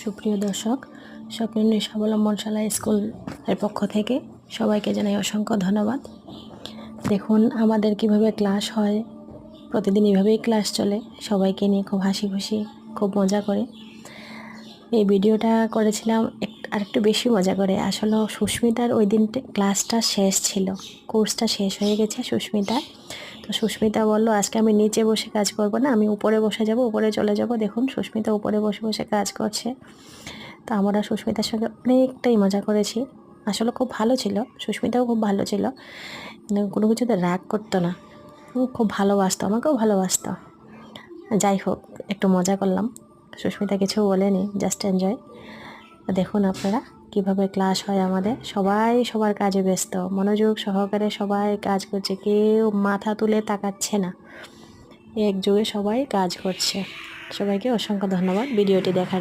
সুপ্রিয় দর্শক, স্বপ্নের স্বাবলম্বনশালা স্কুলের পক্ষ থেকে সবাইকে জানাই অসংখ্য ধন্যবাদ। দেখুন আমাদের কিভাবে ক্লাস হয়, প্রতিদিন এইভাবেই ক্লাস চলে, সবাইকে নিয়ে খুব হাসি খুশি, খুব মজা করে। এই ভিডিওটা করেছিলাম আরেকটু বেশি মজা করে। আসলে সুস্মিতার ওই দিন ক্লাসটা শেষ ছিল, কোর্সটা শেষ হয়ে গেছে সুস্মিতার। তো সুস্মিতা বলল আজকে আমি নিচে বসে কাজ করব না, আমি উপরে বসে যাব, উপরে চলে যাব। দেখুন সুস্মিতা উপরে বসে বসে কাজ করছে। তো আমরা সুস্মিতার সঙ্গে অনেকটাই মজা করেছি। আসলে খুব ভালো ছিল, সুস্মিতাও খুব ভালো ছিল, কোনো কিছুতে রাগ করতো না, খুব ভালোবাসতো, আমাকেও ভালোবাসতো। যাই হোক, একটু মজা করলাম, সুস্মিতা কিছু বলেনি, জাস্ট এনজয়। দেখুন আপনারা কিভাবে ক্লাস হয় আমাদের। সবাই সবার কাজে ব্যস্ত, মনোযোগ সহকারে সবাই কাজ করছে, কেউ মাথা তুলে তাকাচ্ছে না, একযোগে সবাই কাজ করছে। সবাইকে অসংখ্য ধন্যবাদ ভিডিওটি দেখার জন্য।